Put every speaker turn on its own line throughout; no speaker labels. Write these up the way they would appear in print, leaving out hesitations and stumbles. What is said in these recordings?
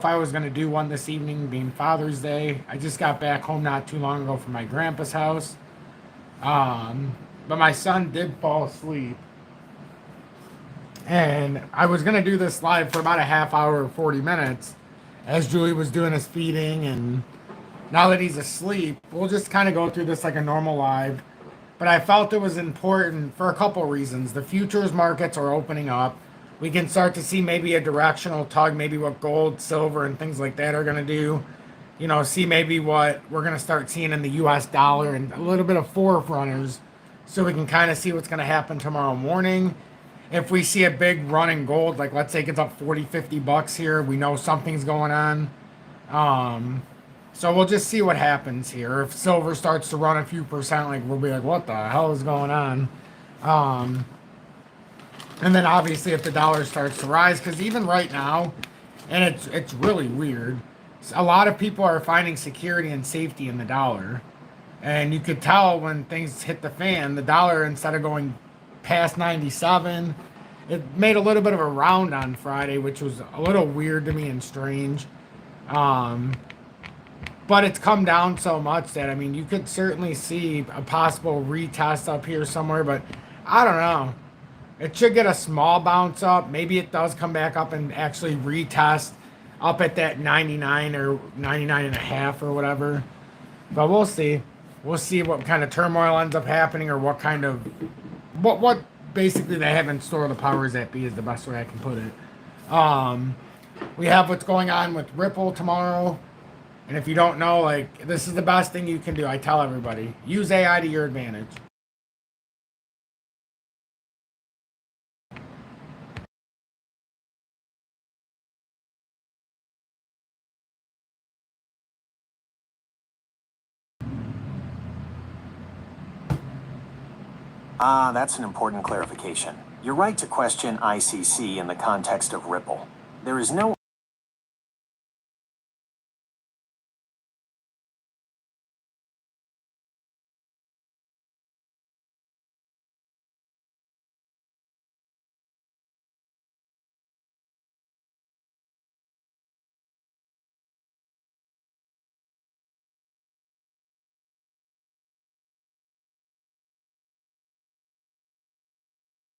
if I was going to do one this evening, being Father's Day. I just got back home not too long ago from my grandpa's house. But my son did fall asleep. And I was going to do this live for about a half hour or 40 minutes as Julie was doing his feeding. And now that he's asleep, we'll just kind of go through this like a normal live. But I felt it was important for a couple reasons. The futures markets are opening up. We can start to see maybe a directional tug, maybe what gold, silver, and things like that are going to do. You know, see maybe what we're going to start seeing in the US dollar and a little bit of forerunners so we can kind of see what's going to happen tomorrow morning. If we see a big run in gold, like let's say it gets up 40, 50 bucks here, we know something's going on. So we'll just see what happens here. If silver starts to run a few percent, like we'll be like, what the hell is going on? And then obviously if the dollar starts to rise, because even right now, and it's really weird, a lot of people are finding security and safety in the dollar. And you could tell when things hit the fan, the dollar, instead of going past 97, it made a little bit of a round on Friday, which was a little weird to me and strange. But it's come down so much that, I mean, you could certainly see a possible retest up here somewhere, but I don't know. It should get a small bounce up. Maybe it does come back up and actually retest up at that 99 or 99 and a half or whatever. But we'll see. We'll see what kind of turmoil ends up happening or what kind of what basically they have in store. The powers that be is the best way I can put it. We have what's going on with Ripple tomorrow. And if you don't know, like, this is the best thing you can do. I tell everybody, use AI to your advantage.
That's an important clarification. You're right to question ICC in the context of Ripple. There is no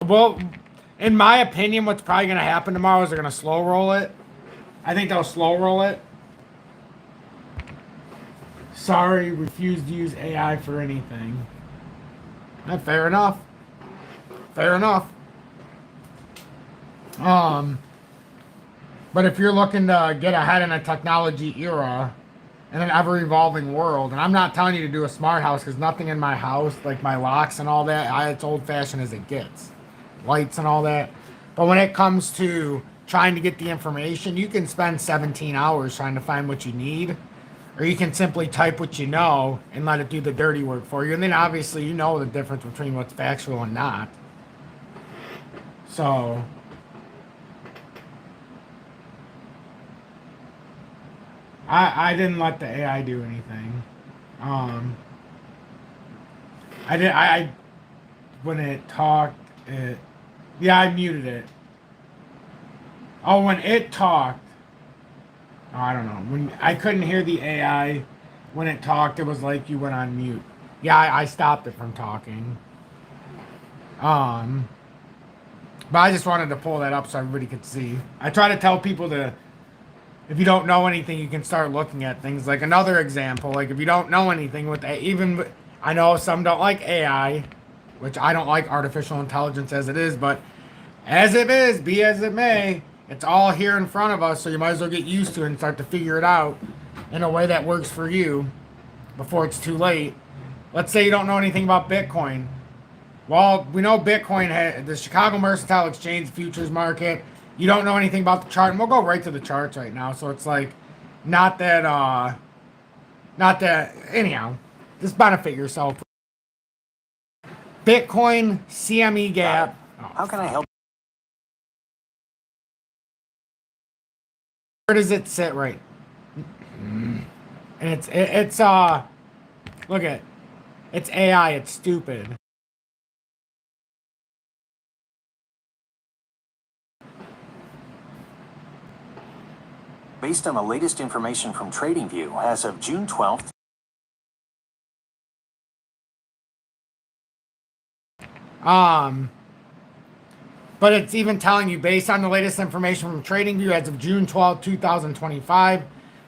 Well, in my opinion, what's probably going to happen tomorrow is they're going to slow roll it. I think they'll slow roll it. Sorry, refuse to use AI for anything. Fair enough. Fair enough. But if you're looking to get ahead in a technology era in an ever-evolving world, and I'm not telling you to do a smart house because nothing in my house, like my locks and all that, it's old-fashioned as it gets. Lights and all that. But when it comes to trying to get the information, you can spend 17 hours trying to find what you need, or you can simply type what you know and let it do the dirty work for you. And then obviously you know the difference between what's factual and not. So I didn't let the AI do anything. I when it talked, yeah, I muted it. Oh, when it talked, oh, I don't know. When I couldn't hear the AI when it talked, it was like you went on mute. Yeah, I stopped it from talking. But I just wanted to pull that up so everybody could see. I try to tell people to, if you don't know anything, you can start looking at things. Like another example, like if you don't know anything with even, I know some don't like AI, which I don't like artificial intelligence as it is, but as it is, be as it may, it's all here in front of us, so you might as well get used to it and start to figure it out in a way that works for you before it's too late. Let's say you don't know anything about Bitcoin. Well, we know Bitcoin, the Chicago Mercantile Exchange futures market. You don't know anything about the chart, and we'll go right to the charts right now. So it's like, not that, anyhow, just benefit yourself. Bitcoin, CME gap.
How can I help?
Where does it sit right? And it's look at, it's AI, it's stupid.
Based on the latest information from TradingView, as of June 12th,
but it's even telling you, based on the latest information from TradingView as of June 12th, 2025,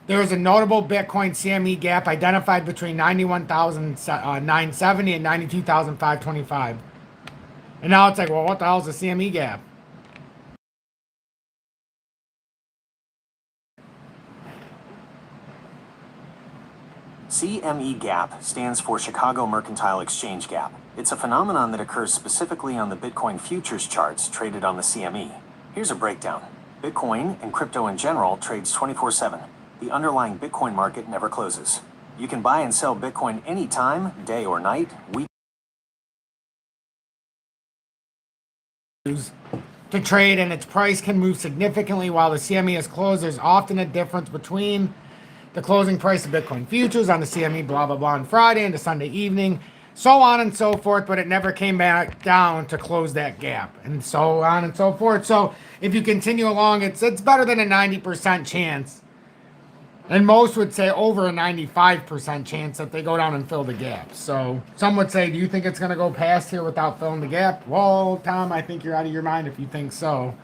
there is a notable Bitcoin CME gap identified between 91,970 and 92,525. And now it's like, well, what the hell is a CME gap?
CME gap stands for Chicago Mercantile Exchange Gap. It's a phenomenon that occurs specifically on the Bitcoin futures charts traded on the CME. Here's a breakdown. Bitcoin, and crypto in general, trades 24/7. The underlying Bitcoin market never closes. You can buy and sell Bitcoin anytime, day or night, week.
To trade, and its price can move significantly while the CME is closed. There's often a difference between the closing price of Bitcoin futures on the CME, blah, blah, blah, on Friday into Sunday evening, so on and so forth, but it never came back down to close that gap, and so on and so forth. So if you continue along, it's better than a 90% chance, and most would say over a 95% chance that they go down and fill the gap. So some would say, do you think it's going to go past here without filling the gap? Well, Tom, I think you're out of your mind if you think so,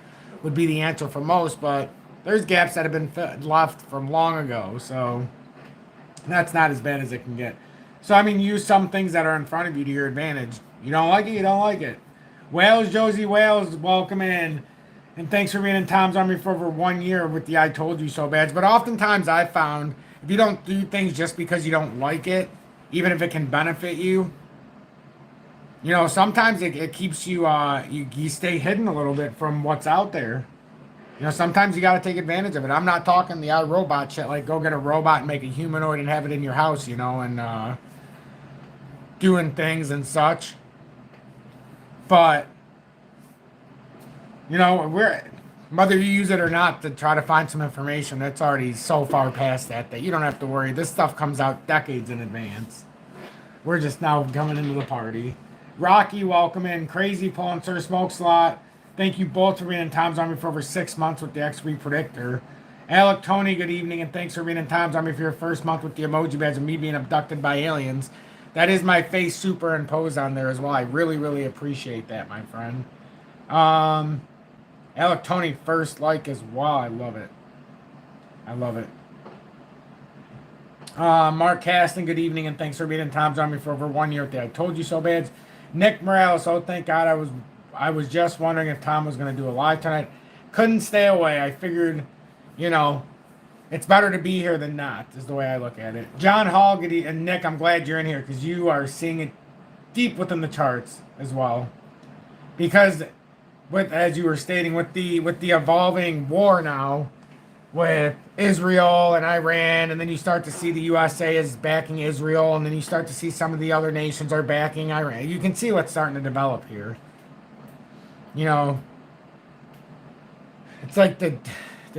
would be the answer for most, but there's gaps that have been left from long ago, so that's not as bad as it can get. So, I mean, use some things that are in front of you to your advantage. You don't like it, you don't like it. Wales, Josie Wales, welcome in. And thanks for being in Tom's Army for over 1 year with the I told you so badge. But oftentimes I found if you don't do things just because you don't like it, even if it can benefit you, you know, sometimes it keeps you, you stay hidden a little bit from what's out there. You know, sometimes you got to take advantage of it. I'm not talking the iRobot shit, like go get a robot and make a humanoid and have it in your house, you know, and doing things and such. But, you know, whether you use it or not to try to find some information, that's already so far past that you don't have to worry. This stuff comes out decades in advance. We're just now coming into the party. Rocky, welcome in. Crazy pulling Sir Smoke Slot. Thank you both for being in Tom's Army for over 6 months with the XRP Predictor. Alec Tony, good evening, and thanks for being in Tom's Army for your first month with the emoji badge of me being abducted by aliens. That is my face superimposed on there as well. I really, really appreciate that, my friend. Alec Tony, first like as well. I love it. I love it. Mark Caston, good evening, and thanks for being in Tom's Army for over 1 year with the I Told You So badge. Nick Morales, oh, thank God I was just wondering if Tom was going to do a live tonight. Couldn't stay away. I figured, you know, it's better to be here than not, is the way I look at it. John Hall, and Nick, I'm glad you're in here because you are seeing it deep within the charts as well. Because, as you were stating, with the evolving war now, with Israel and Iran, and then you start to see the USA is backing Israel, and then you start to see some of the other nations are backing Iran. You can see what's starting to develop here. You know, it's like the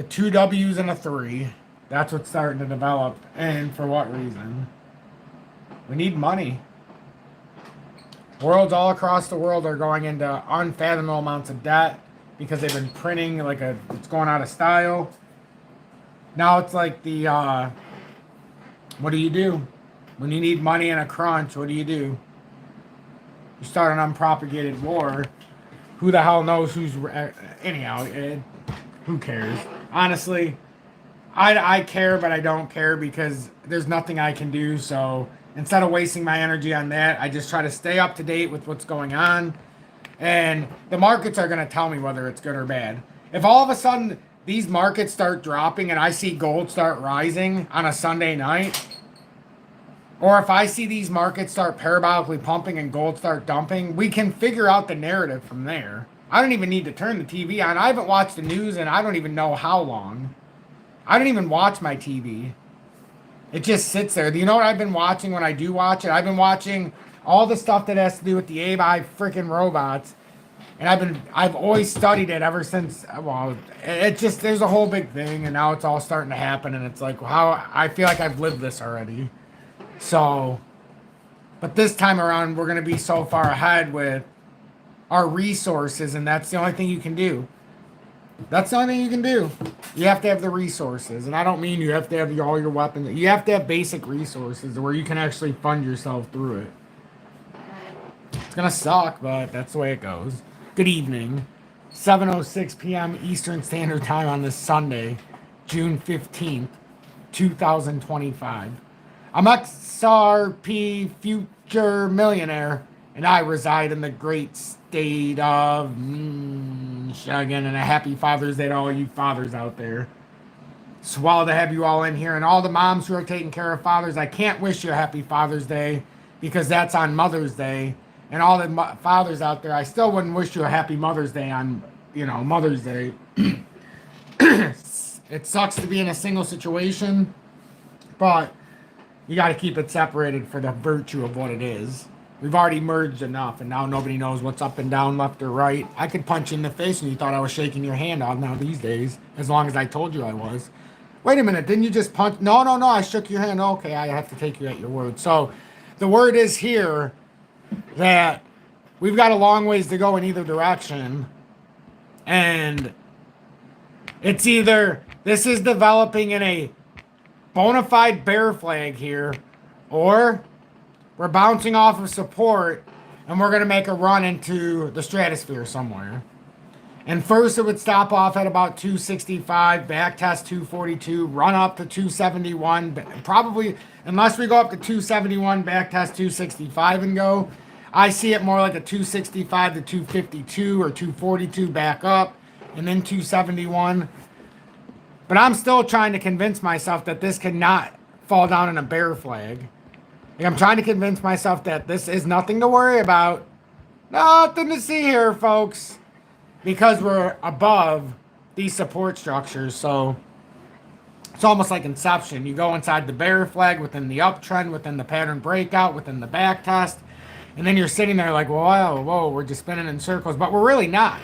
2 W's and a 3. That's what's starting to develop. And for what reason? We need money. Worlds all across the world are going into unfathomable amounts of debt because they've been printing it's going out of style. Now it's like what do you do? When you need money in a crunch, what do? You start an unpropagated war. Who the hell knows who's... Anyhow, who cares? Honestly, I care, but I don't care because there's nothing I can do. So instead of wasting my energy on that, I just try to stay up to date with what's going on. And the markets are going to tell me whether it's good or bad. If all of a sudden these markets start dropping and I see gold start rising on a Sunday night, or if I see these markets start parabolically pumping and gold start dumping, we can figure out the narrative from there. I don't even need to turn the TV on. I haven't watched the news in I don't even know how long. I don't even watch my TV. It just sits there. Do you know what I've been watching when I do watch it? I've been watching all the stuff that has to do with the AI freaking robots. And I've always studied it ever since, well, there's a whole big thing, and now it's all starting to happen, and it's like, how I feel like I've lived this already. So, but this time around, we're going to be so far ahead with our resources, and that's the only thing you can do. That's the only thing you can do. You have to have the resources. And I don't mean you have to have all your weapons. You have to have basic resources where you can actually fund yourself through it. It's going to suck, but that's the way it goes. Good evening. 7:06 p.m. Eastern Standard Time on this Sunday, June 15th, 2025. I'm XRP Future Millionaire, and I reside in the great state of Michigan. And a happy Father's Day to all you fathers out there. Swell to have you all in here, and all the moms who are taking care of fathers. I can't wish you a happy Father's Day because that's on Mother's Day. And all the fathers out there, I still wouldn't wish you a happy Mother's Day on, Mother's Day. It sucks to be in a single situation, but you got to keep it separated for the virtue of what it is. We've already merged enough, and now nobody knows what's up and down, left or right. I could punch you in the face, and you thought I was shaking your hand out now these days, as long as I told you I was. Wait a minute, didn't you just punch? No, I shook your hand. Okay, I have to take you at your word. So the word is here that we've got a long ways to go in either direction, and it's either this is developing in a bona fide bear flag here, or we're bouncing off of support and we're going to make a run into the stratosphere somewhere. And first it would stop off at about 265, back test 242, run up to 271, probably, unless we go up to 271, back test 265 and go. I see it more like a 265 to 252 or 242 back up, and then 271. But I'm still trying to convince myself that this cannot fall down in a bear flag. Like, I'm trying to convince myself that this is nothing to worry about. Nothing to see here, folks. Because we're above these support structures. So it's almost like Inception. You go inside the bear flag, within the uptrend, within the pattern breakout, within the back test. And then you're sitting there like, whoa, we're just spinning in circles. But we're really not.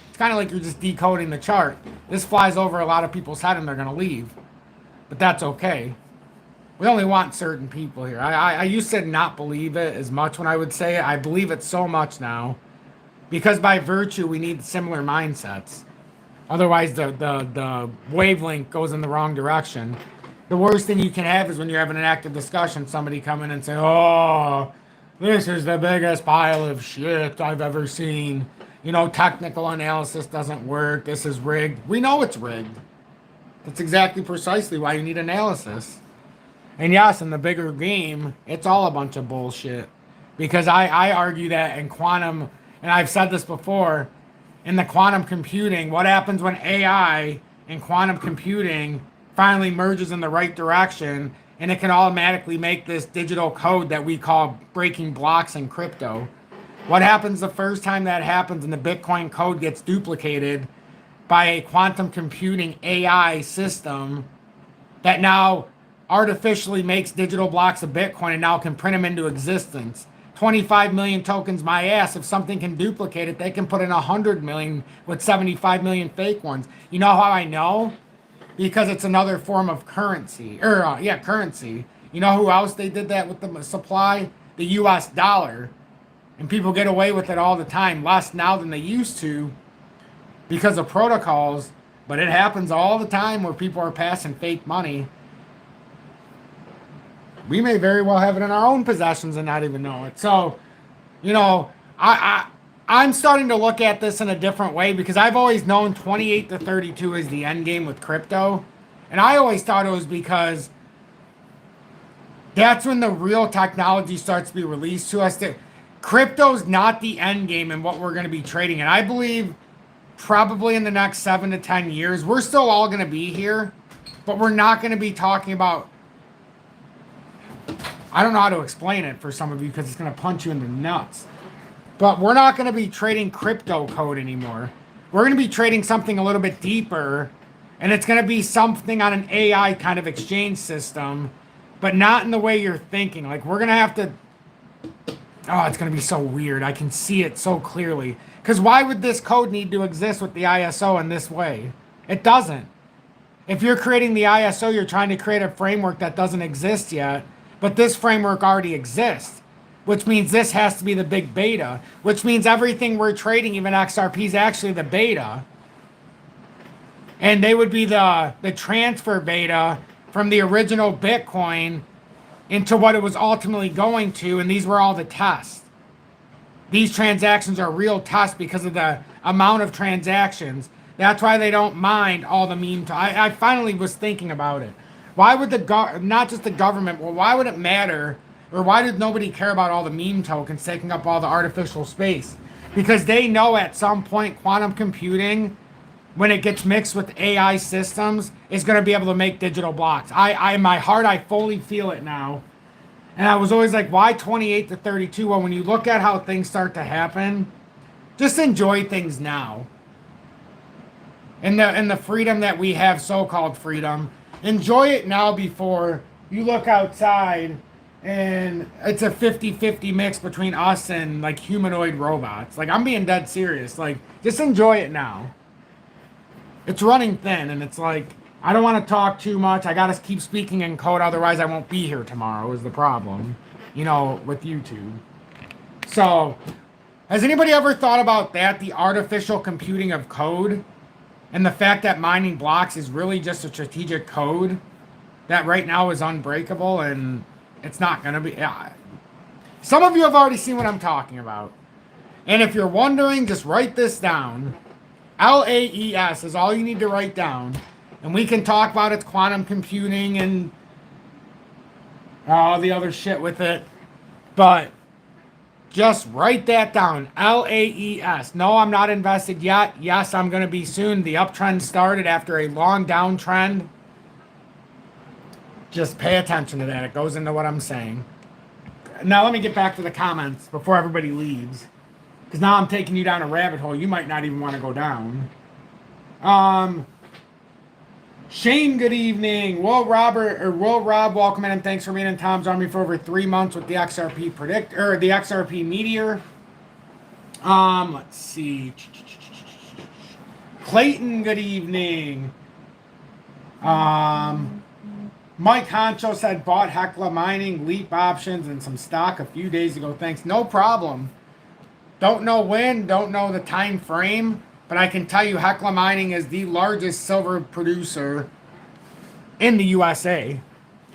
It's kind of like you're just decoding the chart. This flies over a lot of people's head and they're going to leave. But that's okay. We only want certain people here. I used to not believe it as much when I would say it. I believe it so much now. Because by virtue, we need similar mindsets. Otherwise, the wavelength goes in the wrong direction. The worst thing you can have is when you're having an active discussion, somebody come in and say, oh, this is the biggest pile of shit I've ever seen. Technical analysis doesn't work. This is rigged. We know it's rigged. That's exactly precisely why you need analysis. And yes, in the bigger game, it's all a bunch of bullshit. Because I argue that in quantum, and I've said this before, in the quantum computing, what happens when AI and quantum computing finally merges in the right direction, and it can automatically make this digital code that we call breaking blocks in crypto. What happens the first time that happens and the Bitcoin code gets duplicated by a quantum computing AI system that now artificially makes digital blocks of Bitcoin and now can print them into existence? 25 million tokens, my ass. If something can duplicate it, they can put in 100 million with 75 million fake ones. You know how I know? Because it's another form of currency. Currency. You know who else they did that with the supply? The US dollar. And people get away with it all the time, less now than they used to because of protocols. But it happens all the time where people are passing fake money. We may very well have it in our own possessions and not even know it. So, I'm starting to look at this in a different way because I've always known 28 to 32 is the end game with crypto. And I always thought it was because that's when the real technology starts to be released to us. Crypto's not the end game in what we're going to be trading. And I believe probably in the next 7 to 10 years, we're still all going to be here, but we're not going to be talking about, I don't know how to explain it for some of you because it's going to punch you in the nuts. But we're not going to be trading crypto code anymore. We're going to be trading something a little bit deeper, and it's going to be something on an AI kind of exchange system, but not in the way you're thinking. Like, we're going to have to... Oh, it's going to be so weird. I can see it so clearly. Because why would this code need to exist with the ISO in this way? It doesn't. If you're creating the ISO, you're trying to create a framework that doesn't exist yet. But this framework already exists, which means this has to be the big beta, which means everything we're trading, even XRP, is actually the beta. And they would be the transfer beta from the original Bitcoin into what it was ultimately going to, and these were all the tests. These transactions are real tests because of the amount of transactions. That's why they don't mind all the meme. I finally was thinking about it. Why would not just the government, well, why would it matter, or why did nobody care about all the meme tokens taking up all the artificial space? Because they know at some point quantum computing, when it gets mixed with AI systems, is going to be able to make digital blocks. In my heart, I fully feel it now. And I was always like, why 28 to 32? Well, when you look at how things start to happen, just enjoy things now. And the freedom that we have, so-called freedom, enjoy it now before you look outside and it's a 50-50 mix between us and like humanoid robots. Like, I'm being dead serious. Like, just enjoy it now. It's running thin, and it's like, I don't want to talk too much. I got to keep speaking in code, otherwise I won't be here tomorrow is the problem, you know, with YouTube. So, has anybody ever thought about that? The artificial computing of code, and the fact that mining blocks is really just a strategic code that right now is unbreakable, and it's not going to be. Some of you have already seen what I'm talking about. And if you're wondering, just write this down. LAES is all you need to write down. And we can talk about its quantum computing and all the other shit with it. But just write that down. LAES. No, I'm not invested yet. Yes, I'm going to be soon. The uptrend started after a long downtrend. Just pay attention to that. It goes into what I'm saying. Now let me get back to the comments before everybody leaves. Because now I'm taking you down a rabbit hole you might not even want to go down. Shane, good evening. Will Rob, welcome in, and thanks for being in Tom's Army for over 3 months with the XRP the XRP Meteor. Let's see. Clayton, good evening. Mike Honcho said bought Hecla Mining, Leap Options, and some stock a few days ago. Thanks. No problem. Don't know when, don't know the time frame, but I can tell you Hecla Mining is the largest silver producer in the USA.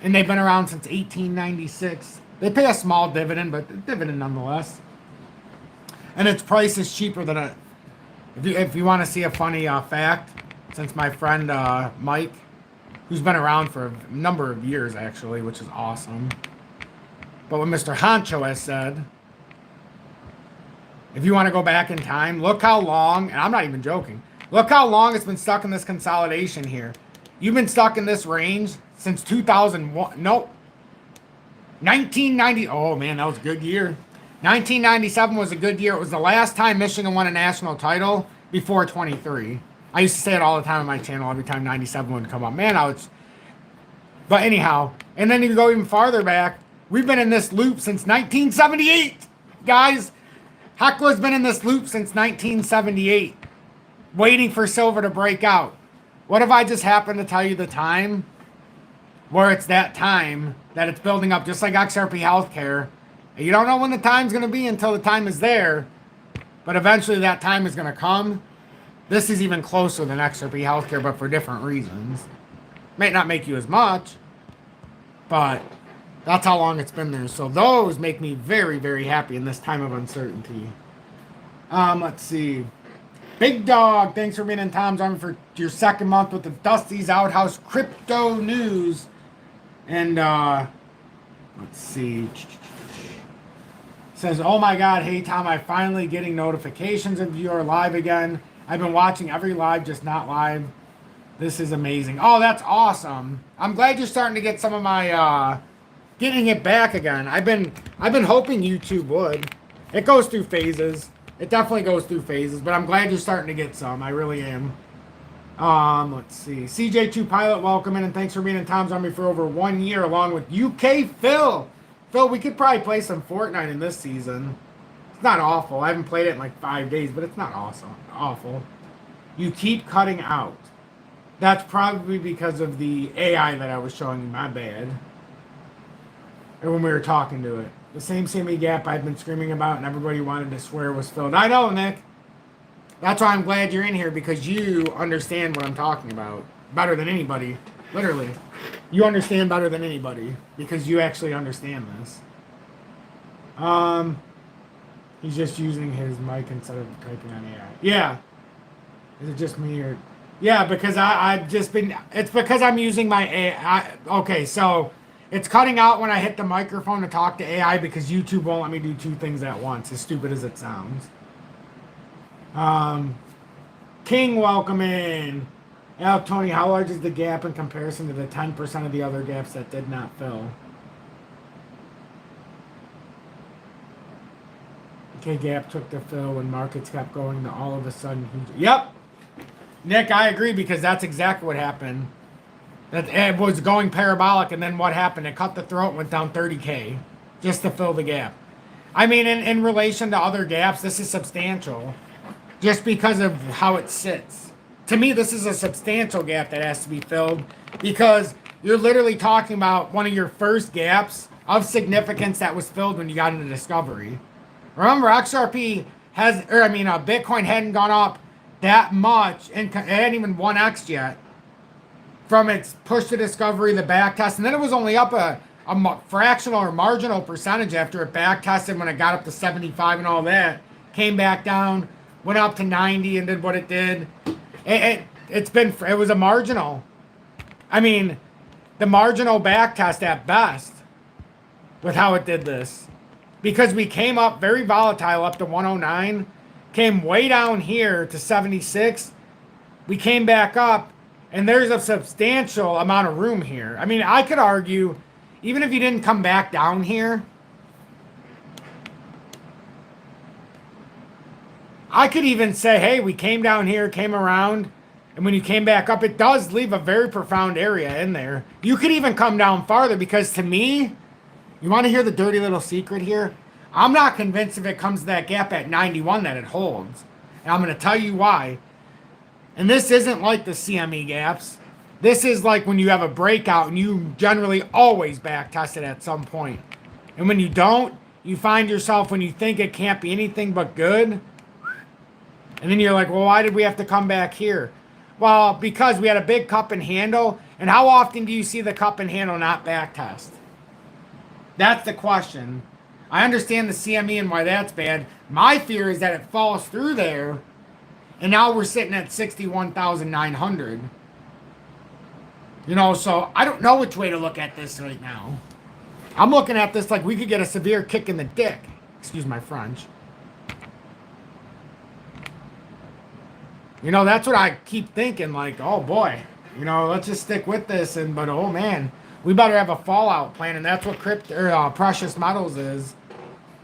And they've been around since 1896. They pay a small dividend, but a dividend nonetheless. And its price is cheaper than a... If you want to see a funny fact, since my friend Mike, who's been around for a number of years, actually, which is awesome. But what Mr. Honcho has said, if you want to go back in time, look how long, and I'm not even joking, look how long it's been stuck in this consolidation here. You've been stuck in this range since 2001. Nope. 1990. Oh, man, that was a good year. 1997 was a good year. It was the last time Michigan won a national title before 23. I used to say it all the time on my channel every time 97 would come up. Man, I was... But anyhow, and then you go even farther back, we've been in this loop since 1978. Guys, Hecla's been in this loop since 1978, waiting for silver to break out. What if I just happened to tell you the time where it's that time that it's building up, just like XRP Healthcare? And you don't know when the time's going to be until the time is there, but eventually that time is going to come. This is even closer than XRP Healthcare, but for different reasons. May not make you as much, but that's how long it's been there. So those make me very, very happy in this time of uncertainty. Let's see. Big Dog, thanks for being in Tom's Army for your second month with the Dusty's Outhouse Crypto News. And, let's see. Says, oh my God, hey Tom, I'm finally getting notifications of your live again. I've been watching every live, just not live. This is amazing. Oh, that's awesome. I'm glad you're starting to get some of my, getting it back again. I've been hoping YouTube would. It goes through phases. It definitely goes through phases, but I'm glad you're starting to get some. I really am. Let's see. CJ2 Pilot, welcome in, and thanks for being in Tom's Army for over 1 year, along with UK Phil. Phil, we could probably play some Fortnite in this season. It's not awful. I haven't played it in like 5 days, but it's not awful. You keep cutting out. That's probably because of the AI that I was showing you. My bad. Or when we were talking to it. The same gap I've been screaming about and everybody wanted to swear was filled. I know, Nick. That's why I'm glad you're in here, because you understand what I'm talking about better than anybody. Literally. You understand better than anybody because you actually understand this. He's just using his mic instead of typing on AI. Yeah. Is it just me or... Yeah, because I've just been... It's because I'm using my AI. Okay, so it's cutting out when I hit the microphone to talk to AI because YouTube won't let me do two things at once, as stupid as it sounds. King, welcome in. Tony, how large is the gap in comparison to the 10% of the other gaps that did not fill? Okay, gap took the fill when markets kept going to all of a sudden. Yep. Nick, I agree, because that's exactly what happened. That it was going parabolic, and then what happened? It cut the throat, went down 30K just to fill the gap. I mean, in relation to other gaps, this is substantial just because of how it sits. To me, this is a substantial gap that has to be filled because you're literally talking about one of your first gaps of significance that was filled when you got into discovery. Remember, XRP has, or I mean, Bitcoin hadn't gone up that much, and it hadn't even 1x yet from its push to discovery, the back test, and then it was only up a fractional or marginal percentage after it back tested when it got up to 75 and all that, came back down, went up to 90 and did what it did. It was a marginal. I mean, the marginal back test at best with how it did this. Because we came up very volatile up to 109, came way down here to 76. We came back up, and there's a substantial amount of room here. I mean, I could argue, even if you didn't come back down here, I could even say, hey, we came down here, came around, and when you came back up, it does leave a very profound area in there. You could even come down farther, because to me, you want to hear the dirty little secret here? I'm not convinced if it comes to that gap at 91 that it holds. And I'm going to tell you why. And this isn't like the CME gaps. This is like when you have a breakout and you generally always back test it at some point. And when you don't, you find yourself when you think it can't be anything but good. And then you're like, well, why did we have to come back here? Well, because we had a big cup and handle. And how often do you see the cup and handle not back test? That's the question. I understand the CME and why that's bad. My fear is that it falls through there, and now we're sitting at 61,900. You know, so I don't know which way to look at this right now. I'm looking at this like we could get a severe kick in the dick. Excuse my French. You know, that's what I keep thinking, like, oh boy, you know, let's just stick with this, but oh man, we better have a fallout plan, and that's what precious metals is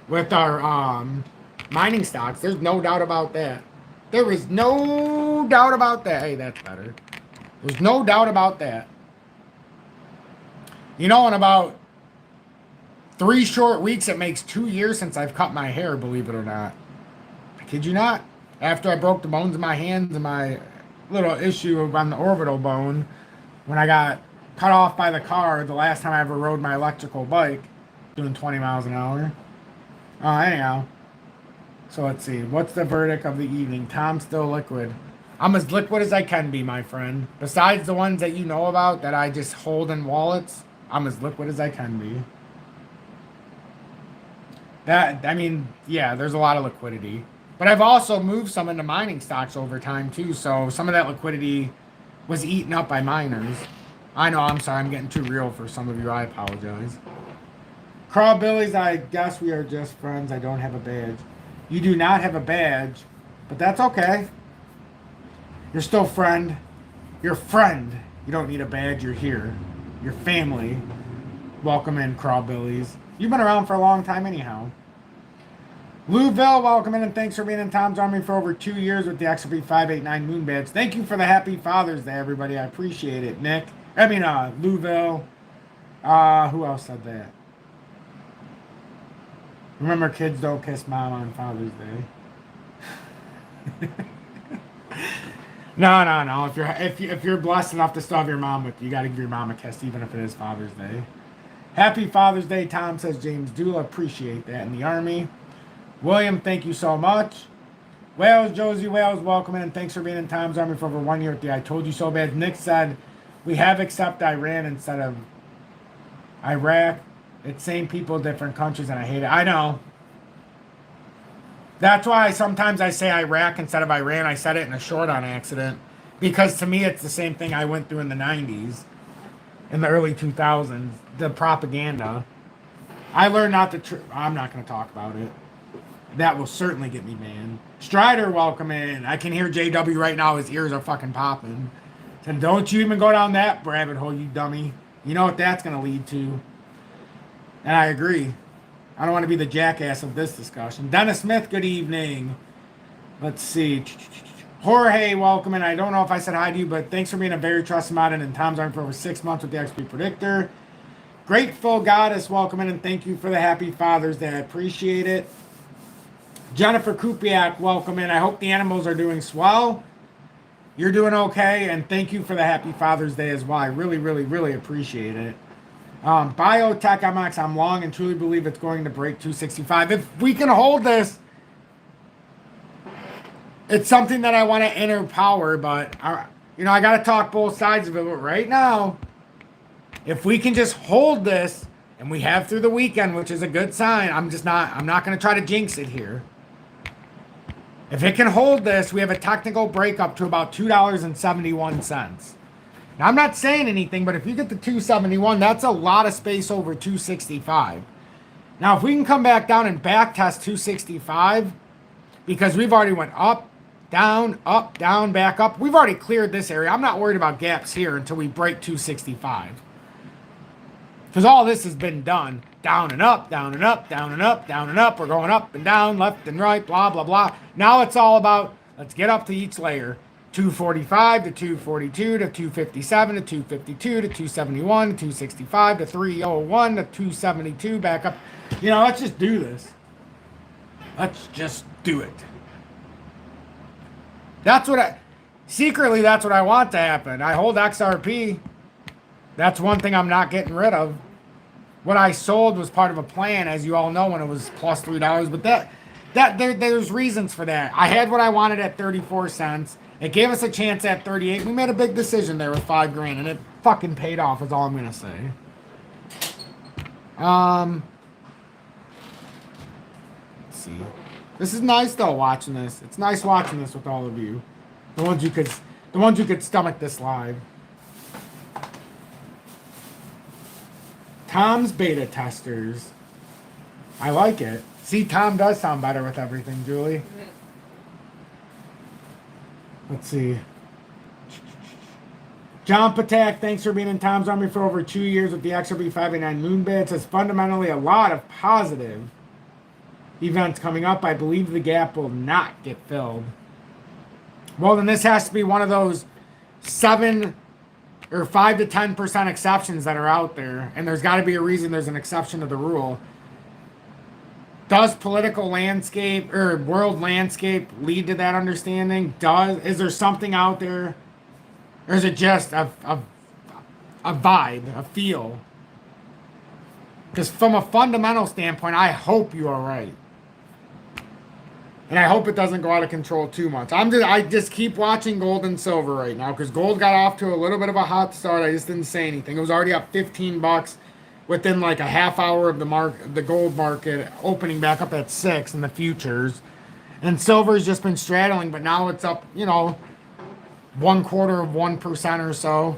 with our mining stocks. There's no doubt about that. There is no doubt about that. Hey, that's better. There's no doubt about that. You know, in about 3 short weeks, it makes 2 years since I've cut my hair, believe it or not. I kid you not. After I broke the bones in my hands and my little issue on the orbital bone, when I got cut off by the car the last time I ever rode my electrical bike, doing 20 miles an hour. Anyhow, so let's see. What's the verdict of the evening? Tom's still liquid. I'm as liquid as I can be, my friend. Besides the ones that you know about that I just hold in wallets, I'm as liquid as I can be. I mean, yeah, there's a lot of liquidity. But I've also moved some into mining stocks over time, too. So some of that liquidity was eaten up by miners. I know, I'm sorry. I'm getting too real for some of you. I apologize. Carl Billy's, I guess we are just friends. I don't have a badge. You do not have a badge, but that's okay. You're still friend. You're friend. You don't need a badge. You're here. Your family. Welcome in, Carl Billy's. You've been around for a long time anyhow. Louisville, welcome in, and thanks for being in Tom's Army for over 2 years with the XRP 589 Moon Badge. Thank you for the happy Father's Day, everybody. I appreciate it, Nick. Louisville. Who else said that? Remember, kids don't kiss mom on Father's Day. No. If you're blessed enough to still have your mom with you, you got to give your mom a kiss, even if it is Father's Day. Happy Father's Day, Tom, says James Dula. Appreciate that in the Army. William, thank you so much. Wales, Josie Wales, welcome in, and thanks for being in Tom's Army for over 1 year with the I Told You So Bad. Nick said, we have accept Iran instead of Iraq. It's same people, different countries, and I hate it. I know. That's why sometimes I say Iraq instead of Iran. I said it in a short on accident. Because to me, it's the same thing I went through in the 90s, in the early 2000s. The propaganda. I learned not to... I'm not going to talk about it. That will certainly get me banned. Strider, welcome in. I can hear JW right now. His ears are fucking popping. And don't you even go down that rabbit hole, you dummy. You know what that's going to lead to. And I agree. I don't want to be the jackass of this discussion. Dennis Smith, good evening. Let's see. Jorge, welcome in. I don't know if I said hi to you, but thanks for being a very trusted mod and in Tom's Army for over 6 months with the XP Predictor. Grateful Goddess, welcome in, and thank you for the Happy Father's Day. I appreciate it. Jennifer Kupiak, welcome in. I hope the animals are doing swell. You're doing okay, and thank you for the Happy Father's Day as well. I really, really, really appreciate it. Biotech MX, I'm long and truly believe it's going to break 265. If we can hold this, it's something that I want to enter power, but you know, I got to talk both sides of it. But right now, if we can just hold this, and we have through the weekend, which is a good sign, I'm not going to try to jinx it here. If it can hold this, we have a technical break up to about $2.71. Now, I'm not saying anything, but if you get to 271, that's a lot of space over 265. Now, if we can come back down and back test 265, because we've already went up, down, back up. We've already cleared this area. I'm not worried about gaps here until we break 265. Because all this has been done. Down and up, down and up, down and up, down and up. We're going up and down, left and right, blah, blah, blah. Now it's all about, let's get up to each layer. 245 to 242 to 257 to 252 to 271 to 265 to 301 to 272 back up. You know, let's just do this. Let's just do it. Secretly, that's what I want to happen. I hold XRP. That's one thing I'm not getting rid of. What I sold was part of a plan, as you all know, when it was plus $3. But there's reasons for that. I had what I wanted at 34 cents. It gave us a chance at 38. We made a big decision there with $5,000, and it fucking paid off. Is all I'm gonna say. Let's see. This is nice though, watching this. It's nice watching this with all of you. The ones who could stomach this live. Tom's beta testers. I like it. See, Tom does sound better with everything, Julie. Let's see. John Patak, thanks for being in Tom's Army for over 2 years with the XRP 589 Moon Bid. Says fundamentally a lot of positive events coming up. I believe the gap will not get filled. Well, then this has to be one of those 7 or 5 to 10% exceptions that are out there. And there's got to be a reason there's an exception to the rule. Does political landscape or world landscape lead to that understanding? Is there something out there? Or is it just a vibe, a feel? Because from a fundamental standpoint, I hope you are right. And I hope it doesn't go out of control too much. I just keep watching gold and silver right now because gold got off to a little bit of a hot start. I just didn't say anything. It was already up $15 within like a half hour of the gold market opening back up at 6 in the futures. And silver's just been straddling, but now it's up, 0.25% or so.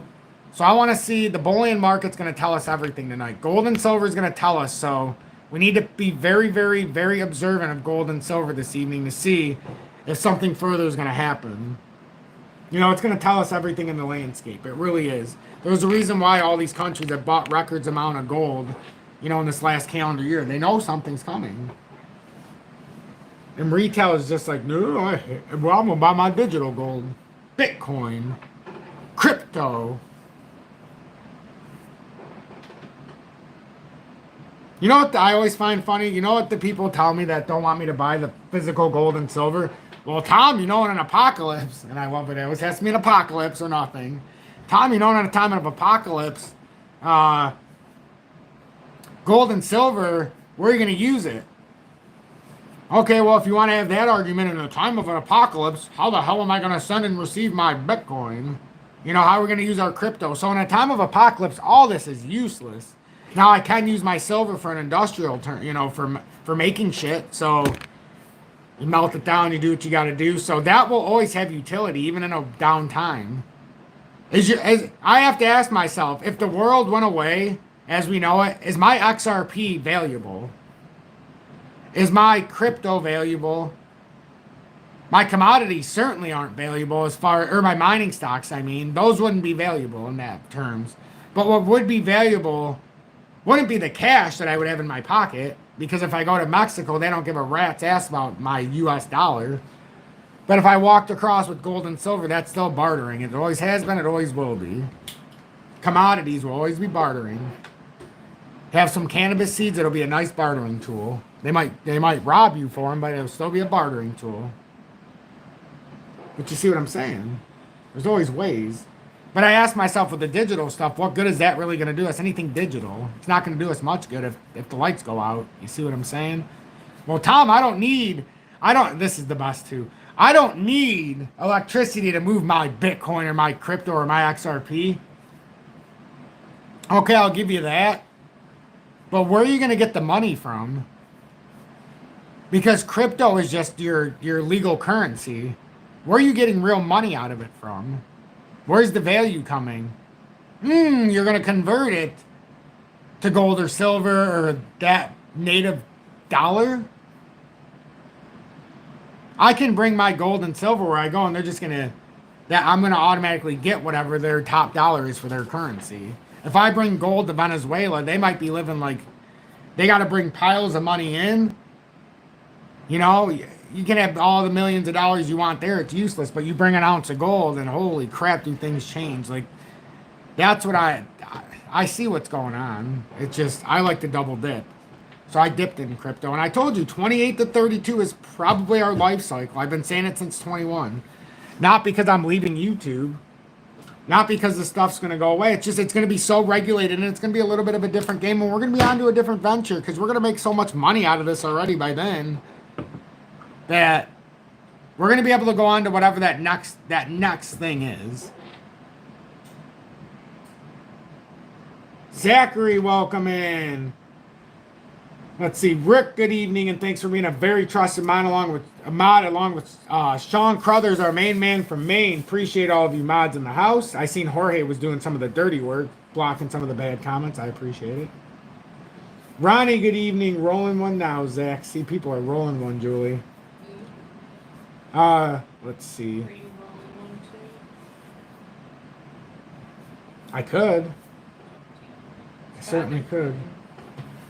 So I want to see the bullion market's going to tell us everything tonight. Gold and silver is going to tell us, so we need to be very, very, very observant of gold and silver this evening to see if something further is going to happen. It's going to tell us everything in the landscape. It really is. There's a reason why all these countries have bought records amount of gold, in this last calendar year. They know something's coming. And retail is just like, no, I'm going to buy my digital gold. Bitcoin. Crypto. You know what I always find funny? You know what the people tell me that don't want me to buy the physical gold and silver? Well, Tom, in an apocalypse, and I love it, it always has to be an apocalypse or nothing. Tom, in a time of apocalypse, gold and silver, where are you going to use it? Okay, well, if you want to have that argument in a time of an apocalypse, how the hell am I going to send and receive my Bitcoin? You know, how are we going to use our crypto? So in a time of apocalypse, all this is useless. Now I can use my silver for an industrial turn, you know, for making shit. So you melt it down, you do what you got to do. So that will always have utility, even in a downtime. I have to ask myself, if the world went away as we know it, is my XRP valuable? Is my crypto valuable? My commodities certainly aren't valuable or my mining stocks, I mean. Those wouldn't be valuable in that terms. But what would be valuable wouldn't be the cash that I would have in my pocket, because if I go to Mexico, they don't give a rat's ass about my US dollar. But if I walked across with gold and silver, that's still bartering. It always has been, it always will be. Commodities will always be bartering. Have some cannabis seeds, it'll be a nice bartering tool. They might rob you for them, but it'll still be a bartering tool. But you see what I'm saying? There's always ways. But I ask myself, with the digital stuff, what good is that really going to do us? Anything digital, it's not going to do us much good if the lights go out. You see what I'm saying? Well, Tom, this is the best too. I don't need electricity to move my Bitcoin or my crypto or my XRP. Okay, I'll give you that. But where are you going to get the money from? Because crypto is just your legal currency. Where are you getting real money out of it from? Where's the value coming? You're going to convert it to gold or silver or that native dollar? I can bring my gold and silver where I go, and they're just going to... I'm going to automatically get whatever their top dollar is for their currency. If I bring gold to Venezuela, they might be living like... They got to bring piles of money in. You know, you can have all the millions of dollars you want there. It's useless. But you bring an ounce of gold, and holy crap, do things change. Like, that's what I see what's going on. It's just, I like to double dip. So I dipped in crypto. And I told you, 28 to 32 is probably our life cycle. I've been saying it since 21. Not because I'm leaving YouTube. Not because the stuff's going to go away. It's just, it's going to be so regulated, and it's going to be a little bit of a different game. And we're going to be on to a different venture, because we're going to make so much money out of this already by then, that we're going to be able to go on to whatever that next thing is. Zachary, welcome in. Let's see, Rick, good evening, and thanks for being a very trusted mod along with Sean Crothers, our main man from Maine. Appreciate all of you mods in the house. I seen Jorge was doing some of the dirty work, blocking some of the bad comments. I appreciate it. Ronnie, good evening. Rolling one now, Zach. See, people are rolling one, Julie. Let's see.
Are you rolling one too?
I could. I certainly could.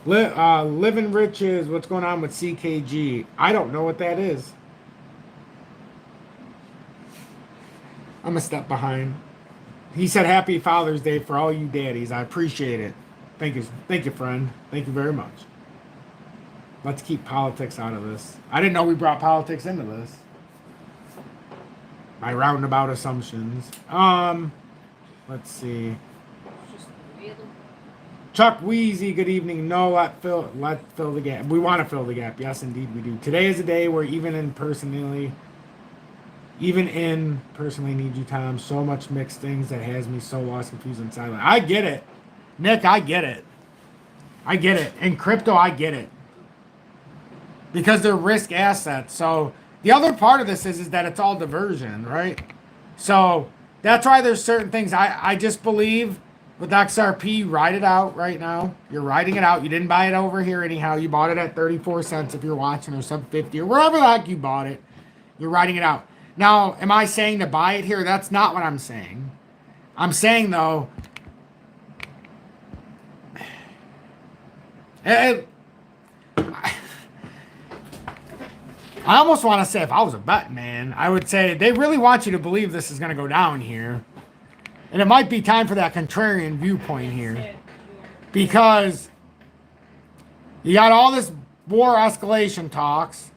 Living Riches, what's going on with CKG? I don't know what that is. I'm a step behind. He said Happy Father's Day for all you daddies. I appreciate it. Thank you, friend. Thank you very much. Let's keep politics out of this. I didn't know we brought politics into this. My roundabout assumptions. Let's see.
Just really.
Chuck Wheezy, good evening. No, let fill the gap. We want to fill the gap. Yes, indeed we do. Today is a day where even in personally need you, Tom. So much mixed things that has me so lost, confused, and silent. I get it. Nick, I get it. I get it. In crypto, I get it. Because they're risk assets. So the other part of this is that it's all diversion, right? So that's why there's certain things I just believe. With XRP, ride it out right now. You're riding it out. You didn't buy it over here anyhow. You bought it at 34 cents if you're watching, or sub 50, or wherever the heck you bought it. You're riding it out. Now, am I saying to buy it here? That's not what I'm saying. I'm saying, though, I almost want to say, if I was a bet man, I would say they really want you to believe this is going to go down here. And it might be time for that contrarian viewpoint here. Because you got all this war escalation talks.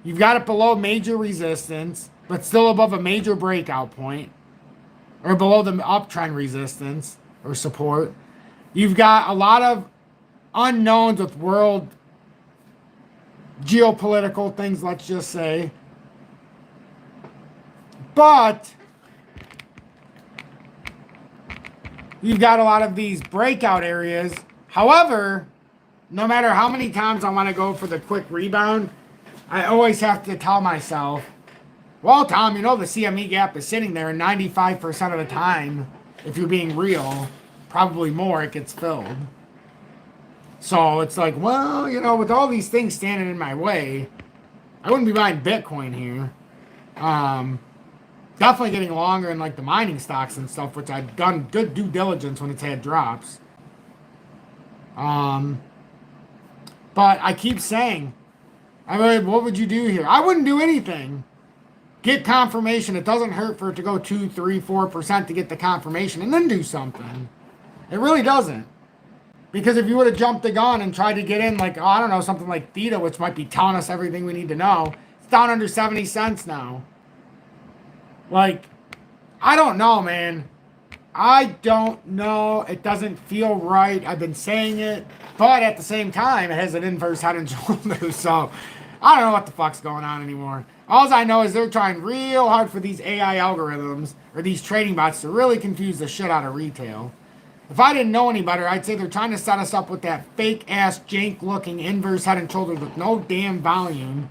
You've got it below major resistance, but still above a major breakout point. Or below the uptrend resistance or support. You've got a lot of unknowns with world geopolitical things, let's just say. But you've got a lot of these breakout areas. However, no matter how many times I want to go for the quick rebound, I always have to tell myself, well, Tom, you know the CME gap is sitting there, and 95% of the time, if you're being real, probably more, it gets filled. So it's like, well, you know, with all these things standing in my way, I wouldn't be buying Bitcoin here. Definitely getting longer in like the mining stocks and stuff, which I've done good due diligence when it's had drops. But I keep saying, I mean, what would you do here? I wouldn't do anything. Get confirmation. It doesn't hurt for it to go 2, 3, 4% to get the confirmation and then do something. It really doesn't. Because if you would have jumped the gun and tried to get in, like, oh, I don't know, something like Theta, which might be telling us everything we need to know, it's down under 70 cents now. Like, I don't know, man. I don't know. It doesn't feel right. I've been saying it. But at the same time, it has an inverse head and shoulders. So, I don't know what the fuck's going on anymore. All I know is they're trying real hard for these AI algorithms, or these trading bots, to really confuse the shit out of retail. If I didn't know any better, I'd say they're trying to set us up with that fake-ass, jank-looking inverse head and shoulders with no damn volume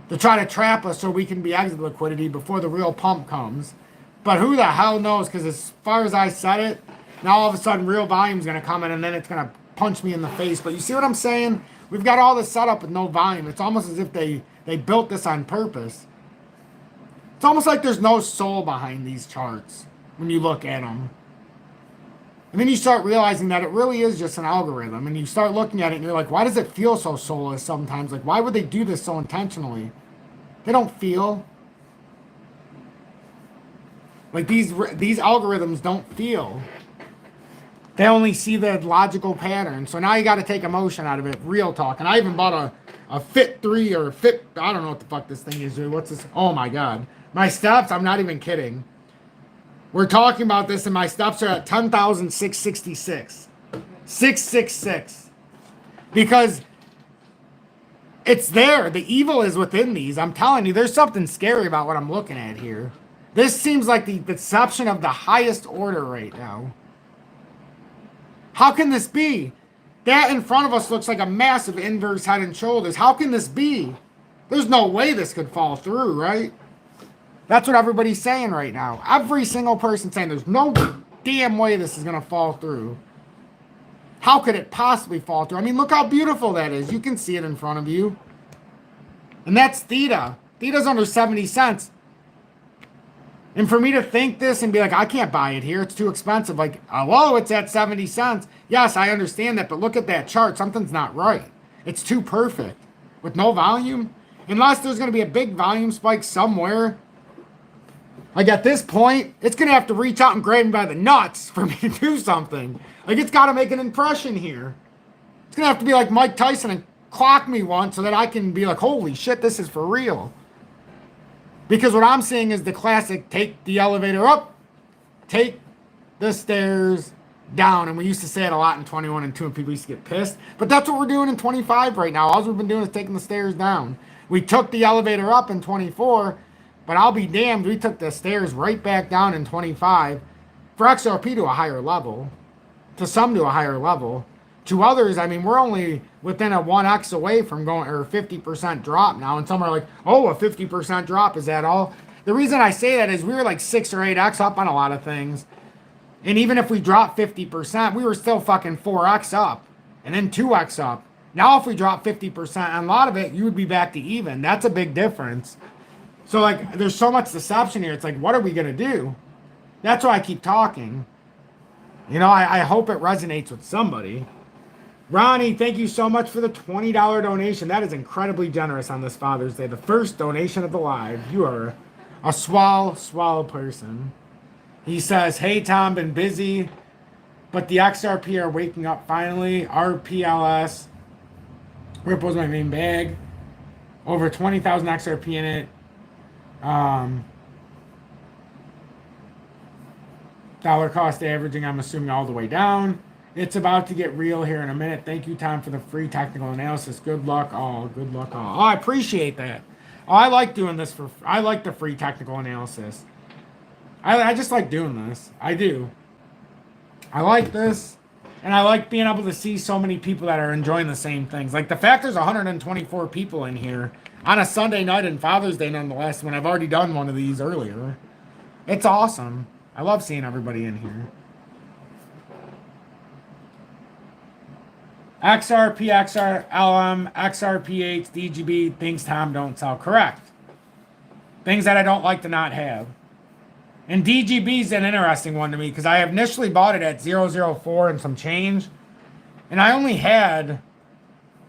to try to trap us so we can be exit liquidity before the real pump comes. But who the hell knows? Because as far as I said it, now all of a sudden real volume's going to come in and then it's going to punch me in the face. But you see what I'm saying? We've got all this set up with no volume. It's almost as if they built this on purpose. It's almost like there's no soul behind these charts when you look at them. And then you start realizing that it really is just an algorithm. And you start looking at it and you're like, why does it feel so soulless sometimes? Like, why would they do this so intentionally? They don't feel. Like, these algorithms don't feel. They only see the logical pattern. So now you got to take emotion out of it. Real talk. And I even bought a Fit 3 or a Fit... I don't know what the fuck this thing is, dude. What's this? Oh, my God. My steps, I'm not even kidding. We're talking about this, and my steps are at 10,666. 666. Because it's there. The evil is within these. I'm telling you, there's something scary about what I'm looking at here. This seems like the deception of the highest order right now. How can this be? That in front of us looks like a massive inverse head and shoulders. How can this be? There's no way this could fall through, right? That's what everybody's saying right now. Every single person saying there's no damn way this is going to fall through. How could it possibly fall through? I mean, look how beautiful that is. You can see it in front of you. And that's Theta. Theta's under 70 cents. And for me to think this and be like, I can't buy it here. It's too expensive. Like, whoa, it's at 70 cents. Yes, I understand that. But look at that chart. Something's not right. It's too perfect. With no volume. Unless there's going to be a big volume spike somewhere. Like, at this point, it's going to have to reach out and grab me by the nuts for me to do something. Like, it's got to make an impression here. It's going to have to be like Mike Tyson and clock me once so that I can be like, holy shit, this is for real. Because what I'm seeing is the classic take the elevator up, take the stairs down. And we used to say it a lot in 21 and 2 and people used to get pissed. But that's what we're doing in 25 right now. All we've been doing is taking the stairs down. We took the elevator up in 24. But I'll be damned, we took the stairs right back down in 25 for XRP to a higher level. To some to a higher level. To others, I mean, we're only within a 1x away from going, or a 50% drop now. And some are like, oh, a 50% drop, is that all? The reason I say that is we were like 6 or 8x up on a lot of things. And even if we dropped 50%, we were still fucking 4x up. And then 2x up. Now if we drop 50% on a lot of it, you would be back to even. That's a big difference. So, like, there's so much deception here. It's like, what are we going to do? That's why I keep talking. You know, I hope it resonates with somebody. Ronnie, thank you so much for the $20 donation. That is incredibly generous on this Father's Day. The first donation of the live. You are a swell person. He says, hey, Tom, been busy, but the XRP are waking up finally. RPLS. Ripple's my main bag. Over 20,000 XRP in it. Dollar cost averaging, I'm assuming all the way down. It's about to get real here in a minute. Thank you, Tom, for the free technical analysis. Good luck all. Good luck all. Oh, I appreciate that. Oh, I like doing this for. I like the free technical analysis. I just like doing this. I do. I like this, and I like being able to see so many people that are enjoying the same things. Like the fact there's 124 people in here on a Sunday night and Father's Day, nonetheless. When I've already done one of these earlier, it's awesome. I love seeing everybody in here. XRP, XRLM, XRPH, DGB, things Tom don't sell. Correct. Things that I don't like to not have. And DGB is an interesting one to me because I initially bought it at 004 and some change. And I only had, and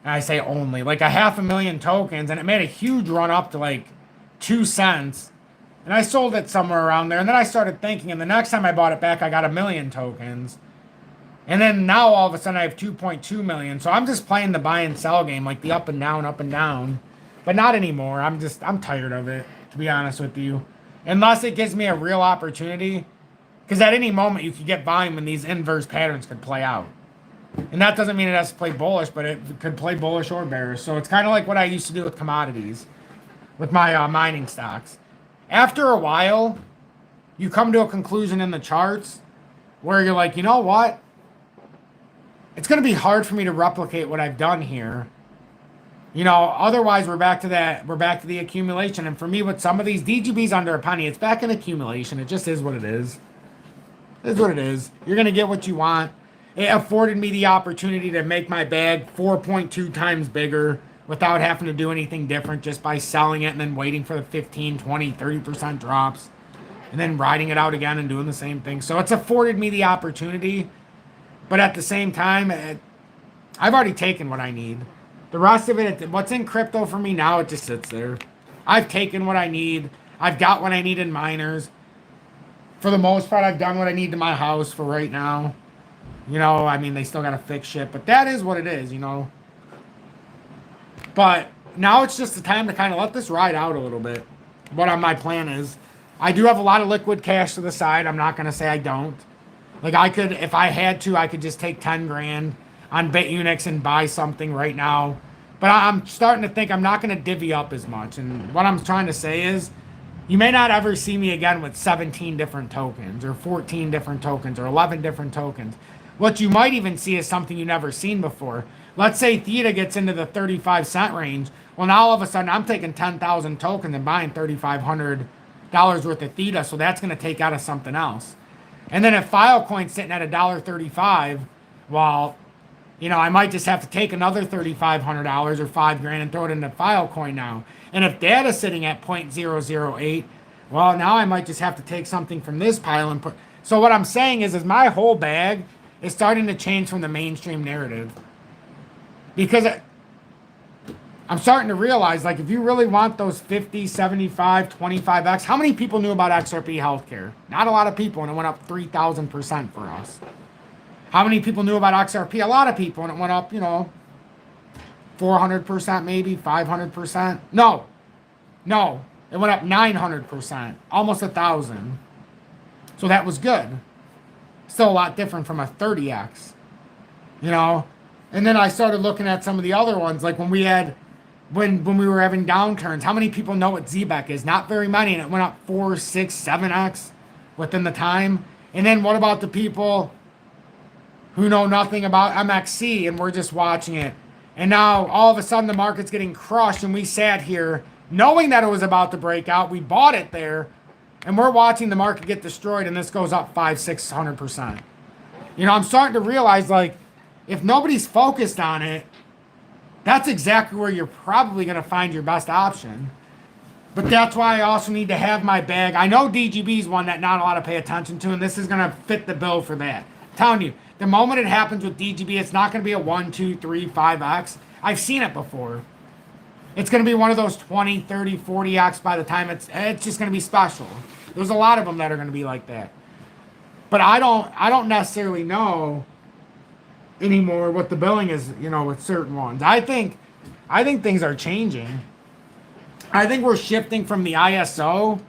I say only, like a 500,000 tokens. And it made a huge run up to like 2 cents. And I sold it somewhere around there. And then I started thinking, and the next time I bought it back, I got 1 million tokens. And then now all of a sudden I have 2.2 million. So I'm just playing the buy and sell game, like the up and down. But not anymore. I'm tired of it, to be honest with you. Unless it gives me a real opportunity. Because at any moment you could get volume and these inverse patterns could play out. And that doesn't mean it has to play bullish, but it could play bullish or bearish. So it's kind of like what I used to do with commodities. With my mining stocks. After a while, you come to a conclusion in the charts where you're like, you know what? It's going to be hard for me to replicate what I've done here. You know, otherwise we're back to that. We're back to the accumulation. And for me, with some of these DGBs under a penny, it's back in accumulation. It just is what it is. It is what it is. You're going to get what you want. It afforded me the opportunity to make my bag 4.2 times bigger without having to do anything different, just by selling it and then waiting for the 15, 20, 30% drops and then riding it out again and doing the same thing. So it's afforded me the opportunity. But at the same time, I've already taken what I need. The rest of it, what's in crypto for me now, it just sits there. I've taken what I need. I've got what I need in miners. For the most part, I've done what I need to my house for right now. You know, I mean, they still got to fix shit. But that is what it is, you know. But now it's just the time to kind of let this ride out a little bit. What my plan is. I do have a lot of liquid cash to the side. I'm not going to say I don't. Like I could, if I had to, I could just take 10 grand on BITUNIX and buy something right now. But I'm starting to think I'm not going to divvy up as much. And what I'm trying to say is, you may not ever see me again with 17 different tokens or 14 different tokens or 11 different tokens. What you might even see is something you've never seen before. Let's say Theta gets into the 35-cent range. Well, now all of a sudden I'm taking 10,000 tokens and buying $3,500 worth of Theta. So that's going to take out of something else. And then if Filecoin's sitting at $1.35, well, you know, I might just have to take another $3,500 or $5 grand and throw it into Filecoin now. And if data's sitting at 0.008, well, now I might just have to take something from this pile and put. So what I'm saying is my whole bag is starting to change from the mainstream narrative. Because I'm starting to realize, like, if you really want those 50, 75, 25x, how many people knew about XRP healthcare? Not a lot of people, and it went up 3,000% for us. How many people knew about XRP? A lot of people, and it went up, you know, 400% maybe, 500%. No, it went up 900%, almost 1,000. So that was good. Still a lot different from a 30x, you know. And then I started looking at some of the other ones, like when we we were having downturns. How many people know what ZBEC is? Not very many, and it went up 4, 6, 7x within the time. And then what about the people who know nothing about MXC and we're just watching it? And now all of a sudden the market's getting crushed, and we sat here knowing that it was about to break out. We bought it there, and we're watching the market get destroyed, and this goes up 500-600%. You know, I'm starting to realize, like, if nobody's focused on it, that's exactly where you're probably going to find your best option. But that's why I also need to have my bag. I know DGB is one that not a lot of pay attention to, and this is going to fit the bill for that. I'm telling you, the moment it happens with DGB, it's not going to be a 1, 2, 3, 5x. I've seen it before. It's going to be one of those 20, 30, 40x by the time it's just going to be special. There's a lot of them that are going to be like that. But I don't necessarily know anymore what the billing is, you know, with certain ones. I think things are changing. I think we're shifting from the ISO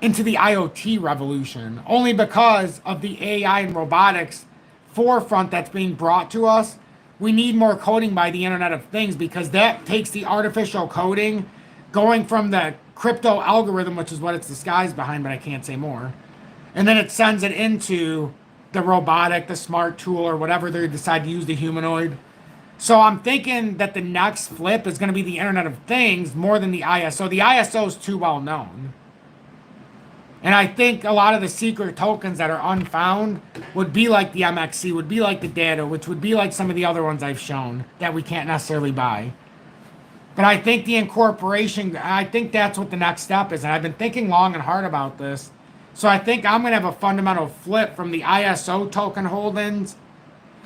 into the IoT revolution, only because of the AI and robotics forefront that's being brought to us. We need more coding by the Internet of Things, because that takes the artificial coding going from the crypto algorithm, which is what it's disguised behind, but I can't say more. And then it sends it into the robotic, the smart tool, or whatever they decide to use, the humanoid. So I'm thinking that the next flip is going to be the Internet of Things more than the ISO. The ISO is too well known. And I think a lot of the secret tokens that are unfound would be like the MXC, would be like the data, which would be like some of the other ones I've shown that we can't necessarily buy. But I think the incorporation, I think that's what the next step is. And I've been thinking long and hard about this. So I think I'm going to have a fundamental flip from the ISO token holdings.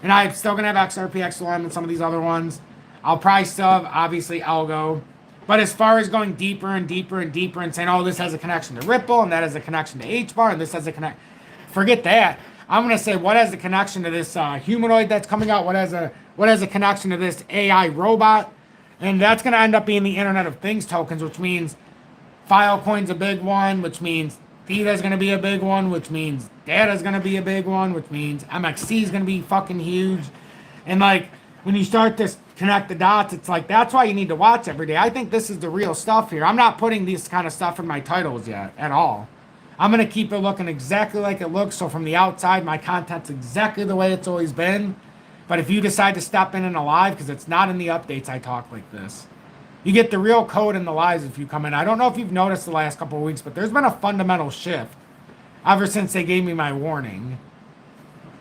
And I'm still going to have XRP XRP and some of these other ones. I'll probably still have, obviously, Algo. But as far as going deeper and deeper and deeper and saying, oh, this has a connection to Ripple, and that has a connection to HBAR, and this has a connection, forget that. I'm going to say, what has a connection to this humanoid that's coming out? What has a connection to this AI robot? And that's going to end up being the Internet of Things tokens, which means Filecoin's a big one, which means Theta's going to be a big one, which means Data's going to be a big one, which means MXC is going to be fucking huge. And like, when you start to connect the dots, it's like, that's why you need to watch every day. I think this is the real stuff here. I'm not putting this kind of stuff in my titles yet at all. I'm going to keep it looking exactly like it looks. So from the outside, my content's exactly the way it's always been. But if you decide to step in a live, because it's not in the updates, I talk like this. You get the real code in the lives if you come in. I don't know if you've noticed the last couple of weeks, but there's been a fundamental shift ever since they gave me my warning,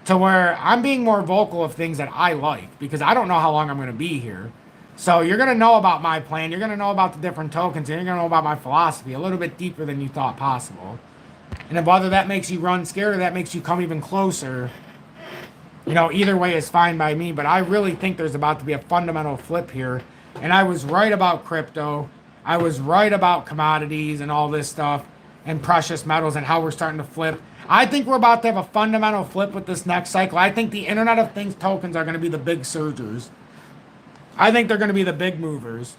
to where I'm being more vocal of things that I like, because I don't know how long I'm going to be here. So you're going to know about my plan. You're going to know about the different tokens. And you're going to know about my philosophy a little bit deeper than you thought possible. And if whether that makes you run scared or that makes you come even closer, you know, either way is fine by me. But I really think there's about to be a fundamental flip here. And I was right about crypto. I was right about commodities and all this stuff and precious metals and how we're starting to flip. I think we're about to have a fundamental flip with this next cycle. I think the Internet of Things tokens are going to be the big surgers. I think they're going to be the big movers.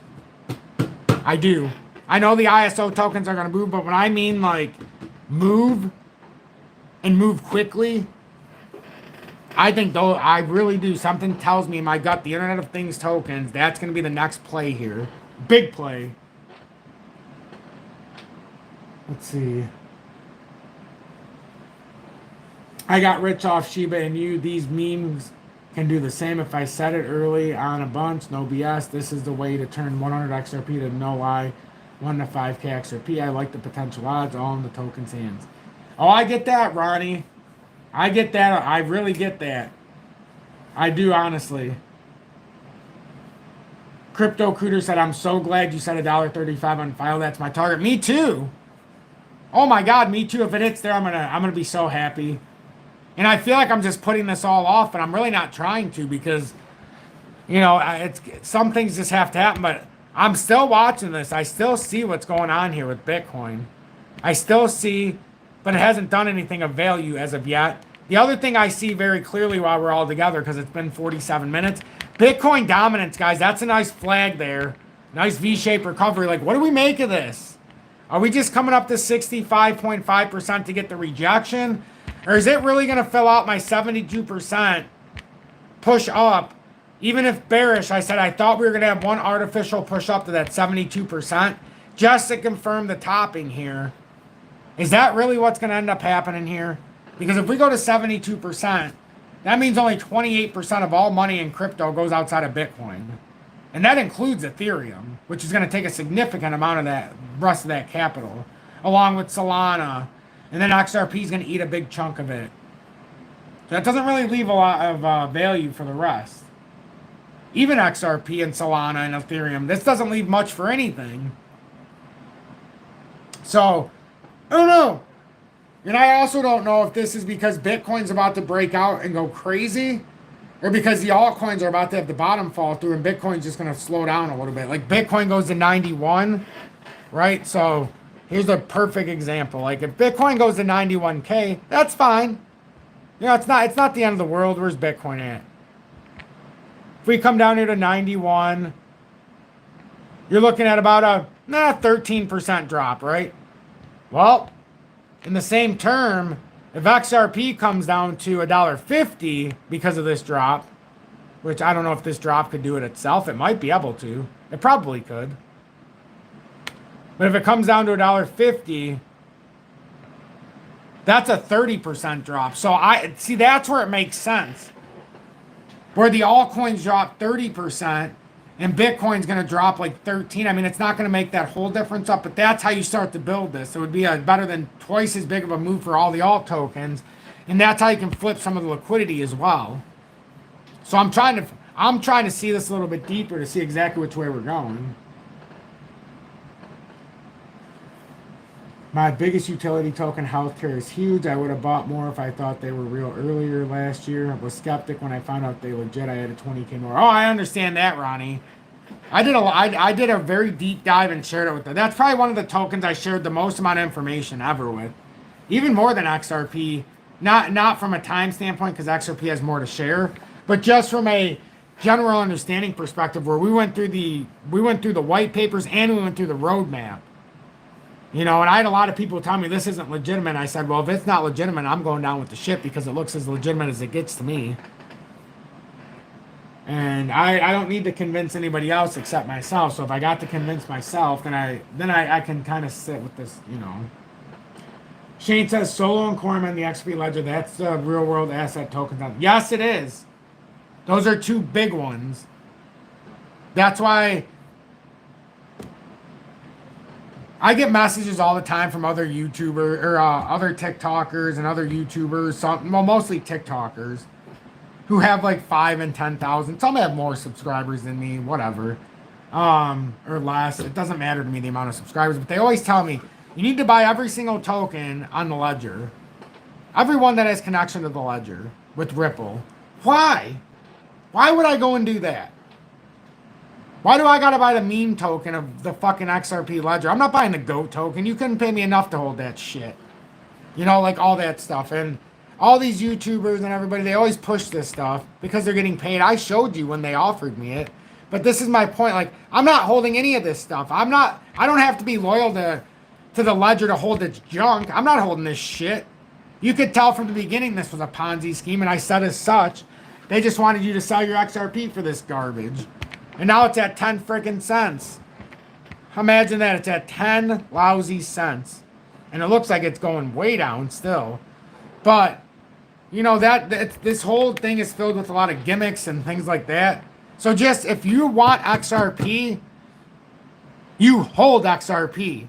I do. I know the ISO tokens are going to move, but when I mean like move and move quickly, I think though, I really do. Something tells me in my gut, the Internet of Things tokens, that's going to be the next play here. Big play. Let's see. I got rich off Shiba and you. These memes can do the same. If I said it early on a bunch, no BS. This is the way to turn 100 XRP to no lie. 1 to 5K XRP. I like the potential odds all in the token's hands. Oh, I get that, Ronnie. I get that. I really get that. I do, honestly. Crypto Cooter said, I'm so glad you said $1.35 on file. That's my target. Me too. Oh my God, me too. If it hits there, I'm gonna be so happy. And I feel like I'm just putting this all off, but I'm really not trying to, because, you know, it's some things just have to happen. But I'm still watching this. I still see what's going on here with Bitcoin. I still see, but it hasn't done anything of value as of yet. The other thing I see very clearly while we're all together, because it's been 47 minutes, Bitcoin dominance, guys. That's a nice flag there. Nice V-shaped recovery. Like, what do we make of this? Are we just coming up to 65.5% to get the rejection? Or is it really going to fill out my 72% push up? Even if bearish, I said I thought we were going to have one artificial push up to that 72% just to confirm the topping here. Is that really what's going to end up happening here? Because if we go to 72%, that means only 28% of all money in crypto goes outside of Bitcoin. And that includes Ethereum, which is going to take a significant amount of that rest of that capital, along with Solana. And then XRP is going to eat a big chunk of it. So that doesn't really leave a lot of value for the rest. Even XRP and Solana and Ethereum, this doesn't leave much for anything. So, I don't know. And I also don't know if this is because Bitcoin's about to break out and go crazy, or because the altcoins are about to have the bottom fall through and Bitcoin's just going to slow down a little bit. Like Bitcoin goes to 91, right? So here's a perfect example. Like if Bitcoin goes to 91K, that's fine. You know, it's not the end of the world. Where's Bitcoin at? If we come down here to 91, you're looking at about a 13% drop, right? Well, in the same term, If XRP comes down to $1.50 because of this drop, which I don't know if this drop could do it itself. It might be able to. It probably could. But if it comes down to $1.50, that's a 30% drop. So I see that's where it makes sense. Where the altcoins drop 30% and Bitcoin's going to drop like 13. I mean, it's not going to make that whole difference up, but that's how you start to build this. It would be a better than twice as big of a move for all the alt tokens, and that's how you can flip some of the liquidity as well. So I'm trying to see this a little bit deeper to see exactly which way we're going. My biggest utility token, healthcare, is huge. I would have bought more if I thought they were real earlier last year. I was skeptic when I found out they legit. I added 20K more. Oh, I understand that, Ronnie. I did a very deep dive and shared it with them. That's probably one of the tokens I shared the most amount of information ever with. Even more than XRP. Not from a time standpoint, because XRP has more to share, but just from a general understanding perspective, where we went through the white papers and we went through the roadmap. You know, and I had a lot of people tell me this isn't legitimate. I said, well, if it's not legitimate, I'm going down with the ship because it looks as legitimate as it gets to me. And I don't need to convince anybody else except myself. So if I got to convince myself, then I can kind of sit with this, you know. Shane says Solo and Corman in the XP Ledger, that's the real world asset token. Yes, it is. Those are two big ones. That's why I get messages all the time from other YouTubers or other TikTokers and other YouTubers, well, mostly TikTokers, who have like 5 and 10,000. Some have more subscribers than me, whatever, or less. It doesn't matter to me the amount of subscribers, but they always tell me you need to buy every single token on the ledger, every one that has connection to the ledger with Ripple. Why? Why would I go and do that? Why do I gotta buy the meme token of the fucking XRP ledger? I'm not buying the GOAT token. You couldn't pay me enough to hold that shit. You know, like all that stuff. And all these YouTubers and everybody, they always push this stuff because they're getting paid. I showed you when they offered me it. But this is my point. Like, I'm not holding any of this stuff. I don't have to be loyal to the ledger to hold its junk. I'm not holding this shit. You could tell from the beginning this was a Ponzi scheme, and I said as such. They just wanted you to sell your XRP for this garbage. And now it's at 10 freaking cents. Imagine that. It's at 10 lousy cents. And it looks like it's going way down still. But, you know, this whole thing is filled with a lot of gimmicks and things like that. So just, if you want XRP, you hold XRP.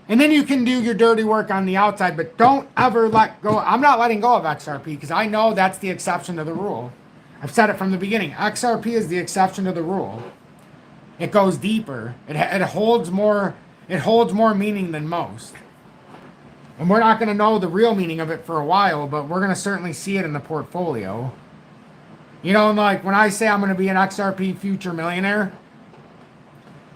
And then you can do your dirty work on the outside. But don't ever let go. I'm not letting go of XRP because I know that's the exception to the rule. I've said it from the beginning. XRP is the exception to the rule. It goes deeper. It holds more. It holds more meaning than most. And we're not going to know the real meaning of it for a while, but we're going to certainly see it in the portfolio. You know, like when I say I'm going to be an XRP future millionaire,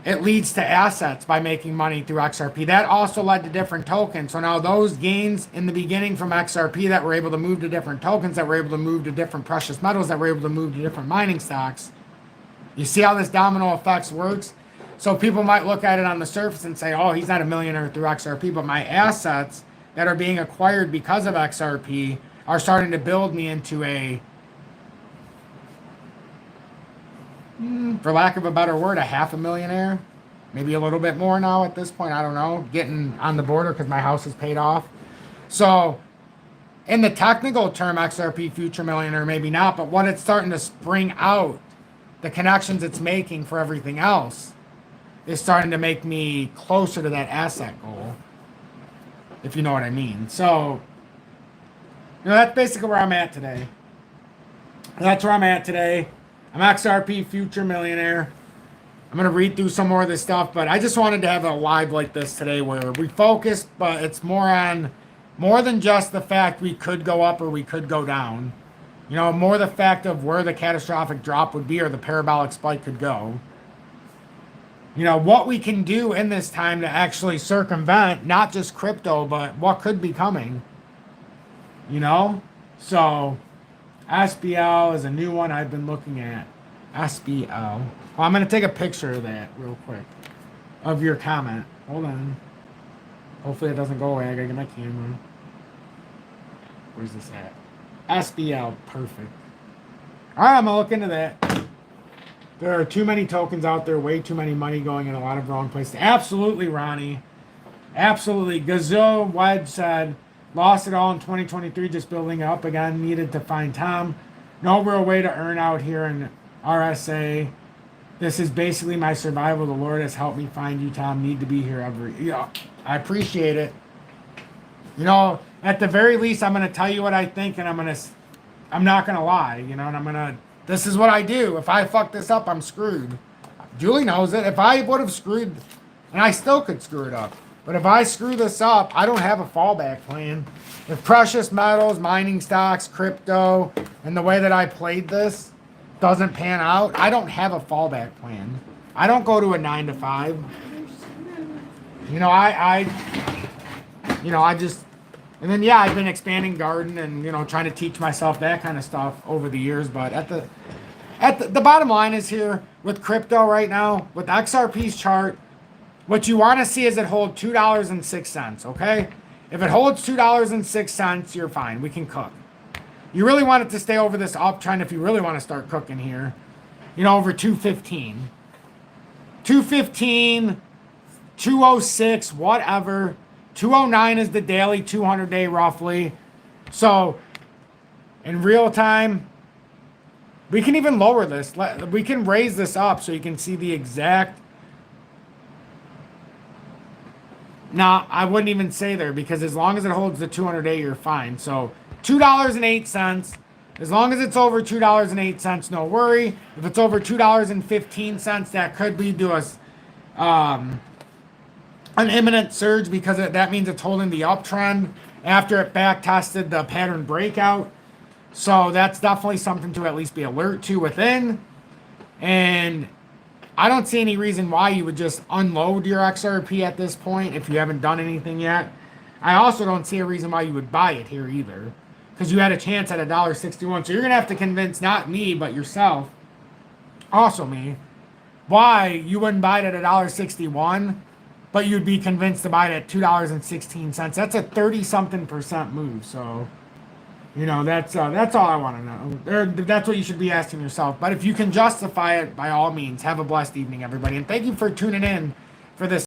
it leads to assets by making money through XRP. That also led to different tokens. So now those gains in the beginning from XRP that were able to move to different tokens, that were able to move to different precious metals, that were able to move to different mining stocks. You see how this domino effects works? So people might look at it on the surface and say, oh, he's not a millionaire through XRP, but my assets that are being acquired because of XRP are starting to build me into a, for lack of a better word, a half a millionaire. Maybe a little bit more now at this point. I don't know. Getting on the border because my house is paid off. So in the technical term, XRP future millionaire, maybe not. But what it's starting to spring out, the connections it's making for everything else, is starting to make me closer to that asset goal. If you know what I mean. So, you know, that's basically where I'm at today. That's where I'm at today. I'm XRP future millionaire. I'm going to read through some more of this stuff, but I just wanted to have a live like this today where we focused, but it's more than just the fact we could go up or we could go down. You know, more the fact of where the catastrophic drop would be or the parabolic spike could go. You know, what we can do in this time to actually circumvent not just crypto, but what could be coming. You know? So, SBL is a new one I've been looking at. SBL. Well, I'm going to take a picture of that real quick. Of your comment. Hold on. Hopefully it doesn't go away. I got to get my camera. Where's this at? SBL, perfect. All right, I'm gonna look into that. There are too many tokens out there, way too many money going in a lot of wrong places. Absolutely, Ronnie. Absolutely. Gazoo Wedge said, lost it all in 2023, just building up again. Needed to find Tom. No real way to earn out here in RSA. This is basically my survival. The Lord has helped me find you, Tom. Need to be here every. Yeah, I appreciate it. You know, at the very least, I'm gonna tell you what I think, and I'm not gonna lie. You know, and this is what I do. If I fuck this up, I'm screwed. Julie knows it. If I would have screwed, and I still could screw it up, but if I screw this up, I don't have a fallback plan. If precious metals, mining stocks, crypto, and the way that I played this doesn't pan out, I don't have a fallback plan. I don't go to a 9 to 5. You know, I just, and then yeah, I've been expanding garden and, you know, trying to teach myself that kind of stuff over the years. But the bottom line is here with crypto right now, with XRP's chart, what you want to see is it hold $2.06, okay? If it holds $2.06, you're fine. We can cook. You really want it to stay over this uptrend if you really want to start cooking here. You know, over 215. 215, 206, whatever. 209 is the daily, 200-day roughly. So, in real time, we can even lower this. We can raise this up so you can see the exact. Now, I wouldn't even say there because as long as it holds the 200-day, you're fine. So, $2.08. As long as it's over $2.08, no worry. If it's over $2.15, that could lead to us an imminent surge because that means it's holding the uptrend after it back tested the pattern breakout. So that's definitely something to at least be alert to within. And I don't see any reason why you would just unload your XRP at this point if you haven't done anything yet. I also don't see a reason why you would buy it here either, because you had a chance at $1.61. So you're going to have to convince not me, but yourself, also me, why you wouldn't buy it at $1.61, but you'd be convinced to buy it at $2.16. That's a 30-something% move. So, you know, that's all I want to know. That's what you should be asking yourself. But if you can justify it, by all means, have a blessed evening, everybody. And thank you for tuning in for this